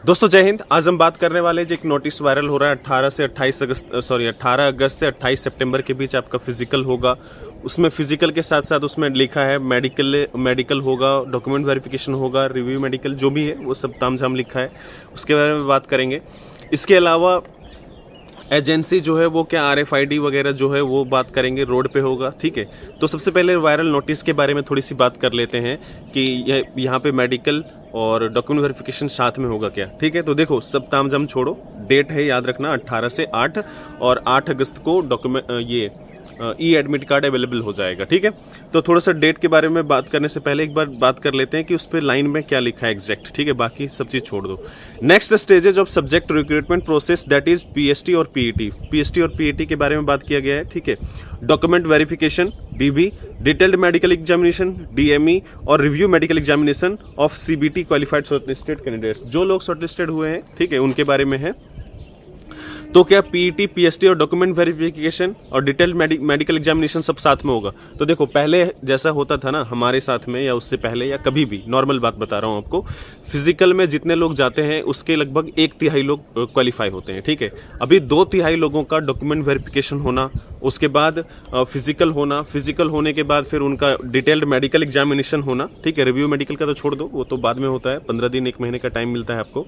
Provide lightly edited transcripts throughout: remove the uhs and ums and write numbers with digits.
दोस्तों जय हिंद। आज हम बात करने वाले जो एक नोटिस वायरल हो रहा है 18 अगस्त से 28 सितंबर के बीच आपका फिजिकल होगा। उसमें फिजिकल के साथ साथ उसमें लिखा है मेडिकल होगा, डॉक्यूमेंट वेरिफिकेशन होगा, रिव्यू मेडिकल जो भी है वो सब तामझाम लिखा है, उसके बारे में बात करेंगे। इसके अलावा एजेंसी जो है वो क्या RFID वगैरह जो है वो बात करेंगे, रोड पे होगा। ठीक है, तो सबसे पहले वायरल नोटिस के बारे में थोड़ी सी बात कर लेते हैं कि यहाँ पे मेडिकल और डॉक्यूमेंट वेरिफिकेशन साथ में होगा क्या। ठीक है, तो देखो सब तामझाम छोड़ो, डेट है याद रखना 18 से 8 और 8 अगस्त को डॉक्यूमेंट एडमिट कार्ड अवेलेबल हो जाएगा। ठीक है, तो थोड़ा सा डेट के बारे में बात करने से पहले एक बार बात कर लेते हैं कि उस पर लाइन में क्या लिखा है एग्जैक्ट। ठीक है, बाकी सब चीज छोड़ दो। Next stages of subject recruitment process that is PST और PET के बारे में बात किया गया है। ठीक है, document verification DV, detailed medical examination DME और review medical examination of CBT qualified shortlisted candidates. जो लोग शॉर्टलिस्टेड हुए हैं, ठीक है, उनके बारे में है। तो क्या PET PST और डॉक्यूमेंट वेरिफिकेशन और डिटेल्ड मेडिकल एग्जामिनेशन सब साथ में होगा। तो देखो पहले जैसा होता था ना हमारे साथ में, या उससे पहले या कभी भी, नॉर्मल बात बता रहा हूँ आपको, फिजिकल में जितने लोग जाते हैं उसके लगभग 1/3 लोग क्वालिफाई होते हैं। ठीक है, अभी 2/3 लोगों का डॉक्यूमेंट वेरिफिकेशन होना, उसके बाद फिजिकल होना, फिजिकल होने के बाद फिर उनका डिटेल्ड मेडिकल एग्जामिनेशन होना। ठीक है, रिव्यू मेडिकल का तो छोड़ दो, वो तो बाद में होता है, 15 दिन 1 महीने का टाइम मिलता है आपको।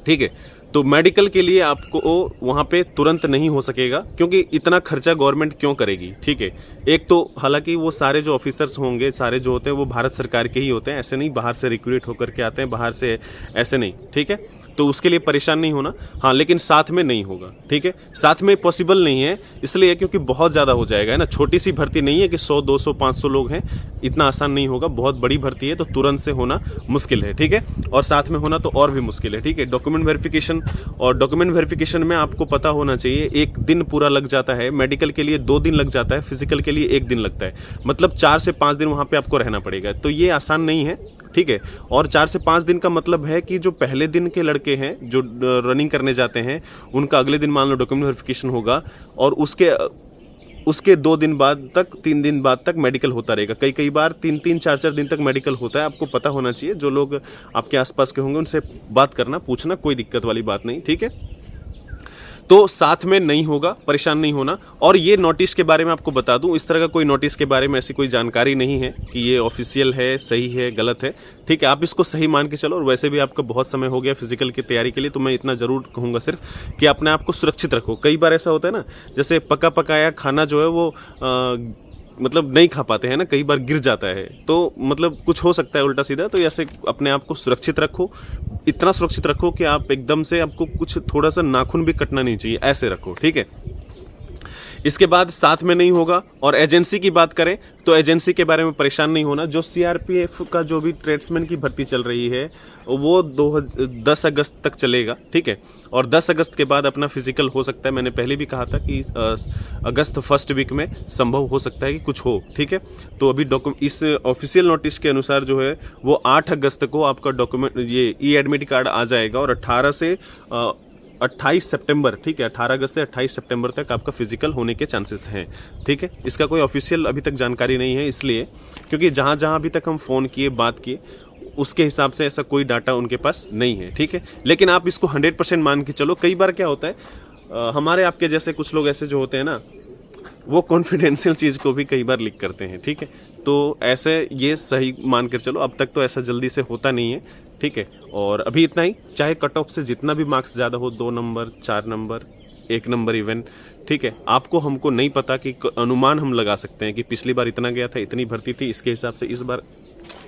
ठीक है, तो मेडिकल के लिए आपको वहां पे तुरंत नहीं हो सकेगा, क्योंकि इतना खर्चा गवर्नमेंट क्यों करेगी। ठीक है, एक तो हालांकि वो सारे जो ऑफिसर्स होंगे, सारे जो होते हैं वो भारत सरकार के ही होते हैं, ऐसे नहीं बाहर से रिक्रूट होकर के आते हैं बाहर से, ऐसे नहीं। ठीक है, तो उसके लिए परेशान नहीं होना। हाँ, लेकिन साथ में नहीं होगा। ठीक है, साथ में पॉसिबल नहीं है, इसलिए क्योंकि बहुत ज़्यादा हो जाएगा, है ना। छोटी सी भर्ती नहीं है कि 100 200 500 लोग हैं, इतना आसान नहीं होगा, बहुत बड़ी भर्ती है, तो तुरंत से होना मुश्किल है। ठीक है, और साथ में होना तो और भी मुश्किल है। ठीक है, डॉक्यूमेंट वेरिफिकेशन में आपको पता होना चाहिए 1 दिन पूरा लग जाता है, मेडिकल के लिए 2 दिन लग जाता है, फिजिकल के लिए 1 दिन लगता है, मतलब 4 से 5 दिन वहाँ पे आपको रहना पड़ेगा। तो ये आसान नहीं है। ठीक है, और 4 से 5 दिन का मतलब है कि जो पहले दिन के लड़के हैं जो रनिंग करने जाते हैं, उनका अगले दिन मान लो डॉक्यूमेंट वेरिफिकेशन होगा, और उसके 2 दिन बाद तक, 3 दिन बाद तक मेडिकल होता रहेगा। कई बार 3 4 दिन तक मेडिकल होता है। आपको पता होना चाहिए, जो लोग आपके आसपास के होंगे उनसे बात करना, पूछना, कोई दिक्कत वाली बात नहीं। ठीक है, तो साथ में नहीं होगा, परेशान नहीं होना। और ये नोटिस के बारे में आपको बता दूं, इस तरह का कोई नोटिस के बारे में ऐसी कोई जानकारी नहीं है कि ये ऑफिशियल है, सही है, गलत है। ठीक है, आप इसको सही मान के चलो। और वैसे भी आपका बहुत समय हो गया फिजिकल की तैयारी के लिए, तो मैं इतना जरूर कहूंगा सिर्फ कि अपने आप को सुरक्षित रखो। कई बार ऐसा होता है ना, जैसे पका पकाया खाना जो है वो मतलब नहीं खा पाते हैं ना, कई बार गिर जाता है, तो मतलब कुछ हो सकता है उल्टा सीधा। तो ऐसे अपने आप को सुरक्षित रखो, इतना सुरक्षित रखो कि आप एकदम से, आपको कुछ थोड़ा सा नाखून भी कटना नहीं चाहिए, ऐसे रखो। ठीक है, इसके बाद साथ में नहीं होगा। और एजेंसी की बात करें तो एजेंसी के बारे में परेशान नहीं होना। जो CRPF का जो भी ट्रेड्समैन की भर्ती चल रही है वो 10 अगस्त तक चलेगा। ठीक है, और 10 अगस्त के बाद अपना फिजिकल हो सकता है। मैंने पहले भी कहा था कि अगस्त फर्स्ट वीक में संभव हो सकता है कि कुछ हो। ठीक है, तो अभी इस ऑफिशियल नोटिस के अनुसार जो है वो 8 अगस्त को आपका डॉक्यूमेंट ये एडमिट कार्ड आ जाएगा, और 18 से 28 सितंबर, ठीक है, 18 अगस्त से 28 सितंबर तक आपका फिजिकल होने के चांसेस हैं। ठीक है, इसका कोई ऑफिशियल अभी तक जानकारी नहीं है, इसलिए क्योंकि जहां जहां अभी तक हम फ़ोन किए, बात किए, उसके हिसाब से ऐसा कोई डाटा उनके पास नहीं है। ठीक है, लेकिन आप इसको 100% मान के चलो। कई बार क्या होता है, हमारे आपके जैसे कुछ लोग ऐसे जो होते हैं ना, वो कॉन्फिडेंशियल चीज़ को भी कई बार लीक करते हैं। ठीक है, तो ऐसे ये सही मान कर चलो। अब तक तो ऐसा जल्दी से होता नहीं है। ठीक है, और अभी इतना ही, चाहे कट ऑफ से जितना भी मार्क्स ज़्यादा हो, 2 नंबर 4 नंबर 1 नंबर इवन, ठीक है, आपको हमको नहीं पता कि अनुमान हम लगा सकते हैं कि पिछली बार इतना गया था, इतनी भर्ती थी, इसके हिसाब से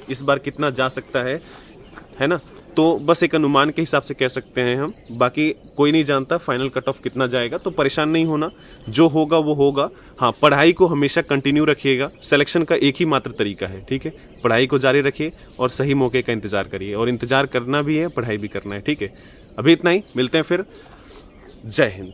इस बार कितना जा सकता है ना। तो बस एक अनुमान के हिसाब से कह सकते हैं हम, बाकी कोई नहीं जानता फाइनल कट ऑफ कितना जाएगा। तो परेशान नहीं होना, जो होगा वो होगा। हाँ, पढ़ाई को हमेशा कंटिन्यू रखिएगा। सिलेक्शन का एक ही मात्र तरीका है। ठीक है, पढ़ाई को जारी रखिए और सही मौके का इंतजार करिए, और इंतजार करना भी है, पढ़ाई भी करना है। ठीक है, अभी इतना ही, मिलते हैं फिर। जय हिंद।